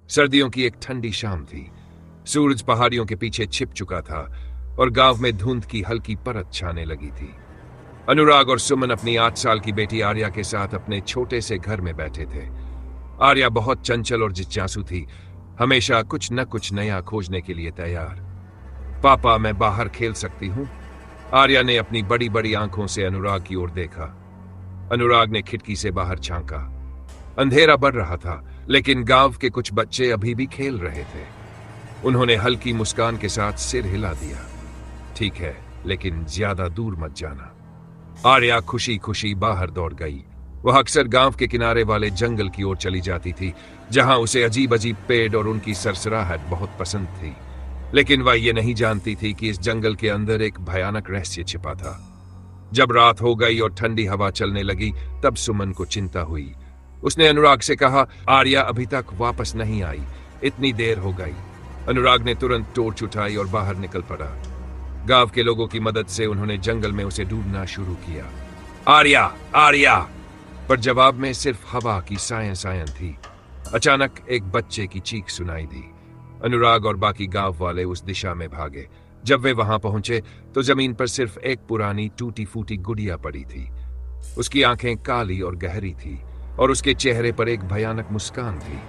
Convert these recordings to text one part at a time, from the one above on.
सर्दियों की एक ठंडी शाम थी। सूरज पहाड़ियों के पीछे छिप चुका था और गांव में धुंध की हल्की परत छाने लगी थी। अनुराग और सुमन अपनी 8 साल की बेटी आर्या के साथ अपने छोटे से घर में बैठे थे। आर्या बहुत चंचल और जिज्ञासु थी, हमेशा कुछ न कुछ नया खोजने के लिए तैयार। पापा, मैं बाहर खेल सकती हूँ? आर्या ने अपनी बड़ी बड़ी आंखों से अनुराग की ओर देखा। अनुराग ने खिड़की से बाहर झांका। अंधेरा बढ़ रहा था, लेकिन गांव के कुछ बच्चे अभी भी खेल रहे थे। उन्होंने हल्की मुस्कान के साथ सिर हिला दिया। ठीक है, लेकिन ज्यादा दूर मत जाना। आर्या खुशी खुशी बाहर दौड़ गई। वह अक्सर गांव के किनारे वाले जंगल की ओर चली जाती थी, जहां उसे अजीब अजीब पेड़ और उनकी सरसराहट बहुत पसंद थी। लेकिन वह ये नहीं जानती थी कि इस जंगल के अंदर एक भयानक रहस्य छिपा था। जब रात हो गई और ठंडी हवा चलने लगी, तब सुमन को चिंता हुई। उसने अनुराग से कहा, आर्या अभी तक वापस नहीं आई, इतनी देर हो गई। अनुराग ने तुरंत टॉर्च उठाई और बाहर निकल पड़ा। गांव के लोगों की मदद से उन्होंने जंगल में उसे ढूंढना शुरू किया। आर्या, आर्या! पर जवाब में सिर्फ हवा की सायं सायं थी। अचानक एक बच्चे की चीख सुनाई दी। अनुराग और बाकी गांव वाले उस दिशा में भागे। जब वे वहां पहुंचे तो जमीन पर सिर्फ एक पुरानी टूटी फूटी गुड़िया पड़ी थी। उसकी आंखें काली और गहरी थी और उसके चेहरे पर एक भयानक मुस्कान थी।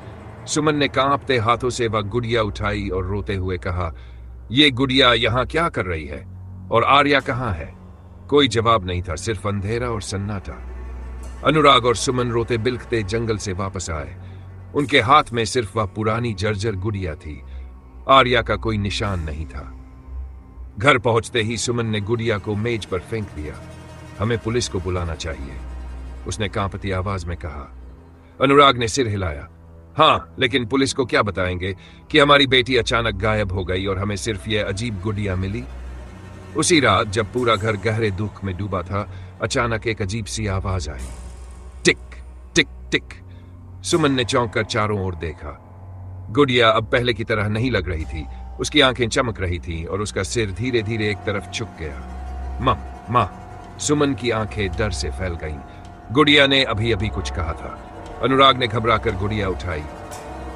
सुमन ने कांपते हाथों से वह गुड़िया उठाई और रोते हुए कहा, ये गुड़िया यहाँ क्या कर रही है? और आर्या कहाँ है? कोई जवाब नहीं था, सिर्फ अंधेरा और सन्नाटा। अनुराग और सुमन रोते बिलखते जंगल से वापस आए। उनके हाथ में सिर्फ वह पुरानी जर्जर गुड़िया थी। आर्या का कोई निशान नहीं था। घर पहुंचते ही सुमन ने गुड़िया को मेज पर फेंक दिया। हमें पुलिस को बुलाना चाहिए, उसने कांपती आवाज में कहा। अनुराग ने सिर हिलाया। हाँ, लेकिन पुलिस को क्या बताएंगे कि हमारी बेटी अचानक गायब हो गई और हमें सिर्फ यह अजीब गुड़िया मिली? उसी रात जब पूरा घर गहरे दुख में डूबा था, अचानक एक अजीब सी आवाज आई। टिक टिक टिक। सुमन ने चौंक कर चारों ओर देखा। गुड़िया अब पहले की तरह नहीं लग रही थी। उसकी आंखें चमक रही थीं और उसका सिर धीरे धीरे एक तरफ झुक गया। मां, मां! सुमन की आंखें डर से फैल गईं। गुड़िया ने अभी अभी कुछ कहा था। अनुराग ने घबराकर गुड़िया उठाई।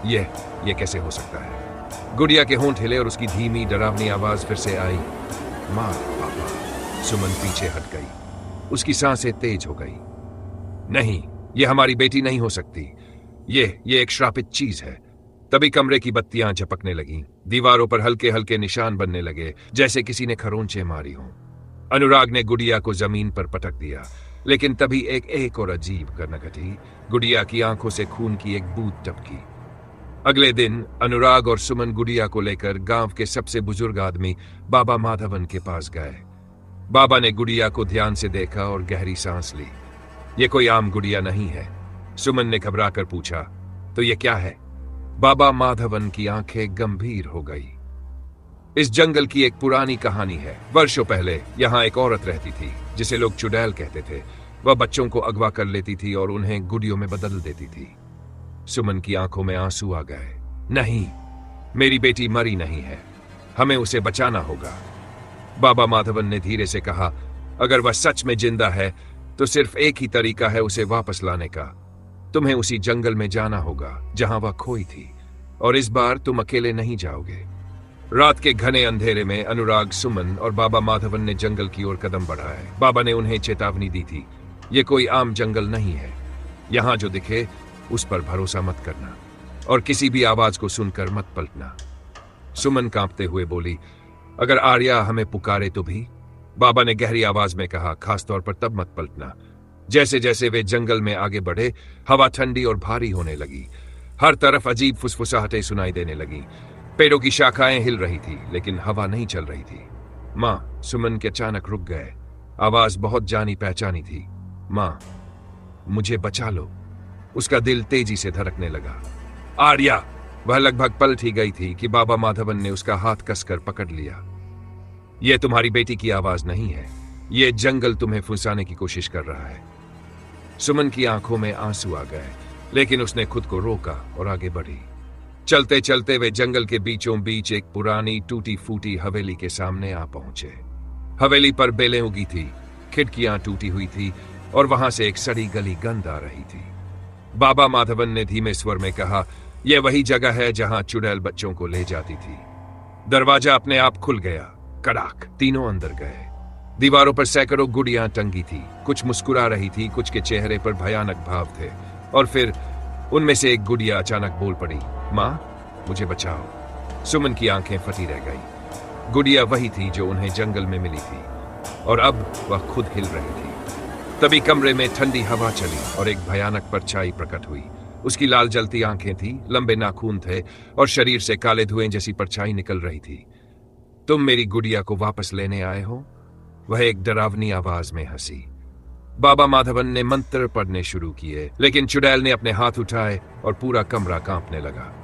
ये कैसे हो सकता है? गुड़िया के होंठ हिले और उसकी धीमी डरावनी आवाज फिर से आई। मां, पापा! सुमन पीछे हट गई। उसकी सांसें तेज हो गई। नहीं, ये हमारी बेटी नहीं हो सकती। ये एक श्रापित चीज है। तभी कमरे की बत्तियां झपकने लगीं। दीवारों पर हल्के हल्के निशान बनने लगे, जैसे किसी ने खरोंचे मारी हों। अनुराग ने गुड़िया को जमीन पर पटक दिया, लेकिन तभी एक और अजीब घटना घटी। गुड़िया की आंखों से खून की एक बूंद टपकी। अगले दिन अनुराग और सुमन गुड़िया को लेकर गांव के सबसे बुजुर्ग आदमी बाबा माधवन के पास गए। बाबा ने गुड़िया को ध्यान से देखा और गहरी सांस ली। ये कोई आम गुड़िया नहीं है। सुमन ने घबराकर पूछा, तो ये क्या है? बाबा माधवन की आंखें गंभीर हो गई। इस जंगल की एक पुरानी कहानी है। वर्षों पहले यहाँ एक औरत रहती थी, जिसे लोग चुड़ैल कहते थे। वह बच्चों को अगवा कर लेती थी और उन्हें गुड़ियों में बदल देती थी। सुमन की आंखों में आंसू आ गए। नहीं, मेरी बेटी मरी नहीं है, हमें उसे बचाना होगा। बाबा माधवन ने धीरे से कहा, अगर वह सच में जिंदा है तो सिर्फ एक ही तरीका है उसे वापस लाने का। तुम्हें उसी जंगल में जाना होगा जहां वह खोई थी, और इस बार तुम अकेले नहीं जाओगे। रात के घने अंधेरे में अनुराग, सुमन और बाबा माधवन ने जंगल की ओर कदम बढ़ाए। बाबा ने उन्हें चेतावनी दी थी, ये कोई आम जंगल नहीं है। यहां जो दिखे उस पर भरोसा मत करना और किसी भी आवाज को सुनकर मत पलटना। सुमन कांपते हुए बोली, अगर आर्या हमें पुकारे तो भी? बाबा ने गहरी आवाज में कहा, खासतौर पर तब मत पलटना। जैसे जैसे वे जंगल में आगे बढ़े, हवा ठंडी और भारी होने लगी। हर तरफ अजीब फुसफुसाहटें सुनाई देने लगी। पेड़ों की शाखाएं हिल रही थी, लेकिन हवा नहीं चल रही थी। मां! सुमन के अचानक रुक गए। आवाज बहुत जानी पहचानी थी। मां, मुझे बचा लो। उसका दिल तेजी से धड़कने लगा। आर्या! वह लगभग पलट ही गई थी कि बाबा माधवन ने उसका हाथ कसकर पकड़ लिया। यह तुम्हारी बेटी की आवाज नहीं है, यह जंगल तुम्हें फंसाने की कोशिश कर रहा है। सुमन की आंखों में आंसू आ गए, लेकिन उसने खुद को रोका और आगे बढ़ी। चलते चलते वे जंगल के बीचों बीच एक पुरानी टूटी फूटी हवेली के सामने आ पहुंचे। हवेली पर बेलें उगी थी, खिड़कियां टूटी हुई थी और वहां से एक सड़ी गली गंध आ रही थी। बाबा माधवन ने धीमे स्वर में कहा, यह वही जगह है जहां चुड़ैल बच्चों को ले जाती थी। दरवाजा अपने आप खुल गया। कड़ाक, तीनों अंदर गए। दीवारों पर सैकड़ों गुड़ियां टंगी थी। कुछ मुस्कुरा रही थी, कुछ के चेहरे पर भयानक भाव थे। और फिर उनमें से एक गुड़िया अचानक बोल पड़ी, माँ, मुझे बचाओ। सुमन की आंखें फटी रह गई। गुड़िया वही थी जो उन्हें जंगल में मिली थी, और अब वह खुद हिल रही थी। तभी कमरे में ठंडी हवा चली और एक भयानक परछाई प्रकट हुई। उसकी लाल जलती आंखें थी, लंबे नाखून थे और शरीर से काले धुएं जैसी परछाई निकल रही थी। तुम मेरी गुड़िया को वापस लेने आए हो? वह एक डरावनी आवाज में हंसी। बाबा माधवन ने मंत्र पढ़ने शुरू किए, लेकिन चुड़ैल ने अपने हाथ उठाए और पूरा कमरा कांपने लगा।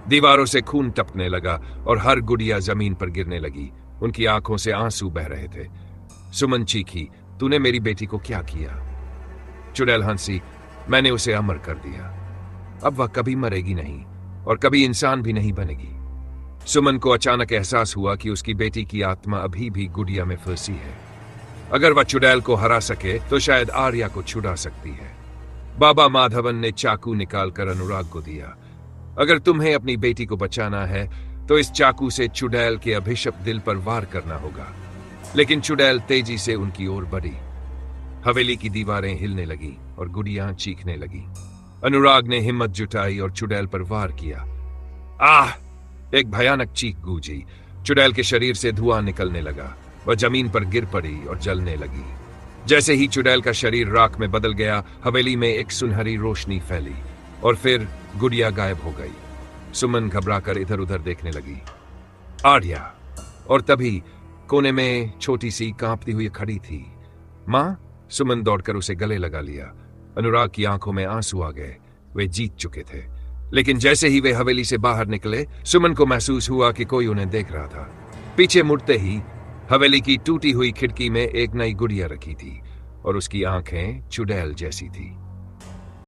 दीवारों से खून टपकने लगा और हर गुड़िया जमीन पर गिरने लगी। उनकी आंखों से आंसू बह रहे थे। सुमन चीखी, तूने मेरी बेटी को क्या किया? चुड़ैल हंसी, मैंने उसे अमर कर दिया। अब वह कभी मरेगी नहीं और कभी इंसान भी नहीं बनेगी। सुमन को अचानक एहसास हुआ कि उसकी बेटी की आत्मा अभी भी गुड़िया में फंसी है। अगर वह चुड़ैल को हरा सके तो शायद आर्या को छुड़ा सकती है। बाबा माधवन ने चाकू निकालकर अनुराग को दिया। अगर तुम्हें अपनी बेटी को बचाना है तो इस चाकू से चुड़ैल के अभिशप्त दिल पर वार करना होगा। लेकिन चुड़ैल तेजी से उनकी ओर बढ़ी। हवेली की दीवारें हिलने लगी और गुड़ियां चीखने लगी। अनुराग ने हिम्मत जुटाई और चुड़ैल पर वार किया। आह! एक भयानक चीख गूंजी। चुड़ैल के शरीर से धुआं निकलने लगा। वह जमीन पर गिर पड़ी और जलने लगी। जैसे ही चुड़ैल का शरीर राख में बदल गया, हवेली में एक सुनहरी रोशनी फैली और फिर गुड़िया गायब हो गई। सुमन घबराकर इधर उधर देखने लगी। आर्या! और तभी कोने में छोटी सी कांपती हुई खड़ी थी। मां! सुमन दौड़कर उसे गले लगा लिया। अनुराग की आंखों में आंसू आ गए। वे जीत चुके थे। लेकिन जैसे ही वे हवेली से बाहर निकले, सुमन को महसूस हुआ कि कोई उन्हें देख रहा था। पीछे मुड़ते ही हवेली की टूटी हुई खिड़की में एक नई गुड़िया रखी थी और उसकी आंखें चुड़ैल जैसी थी।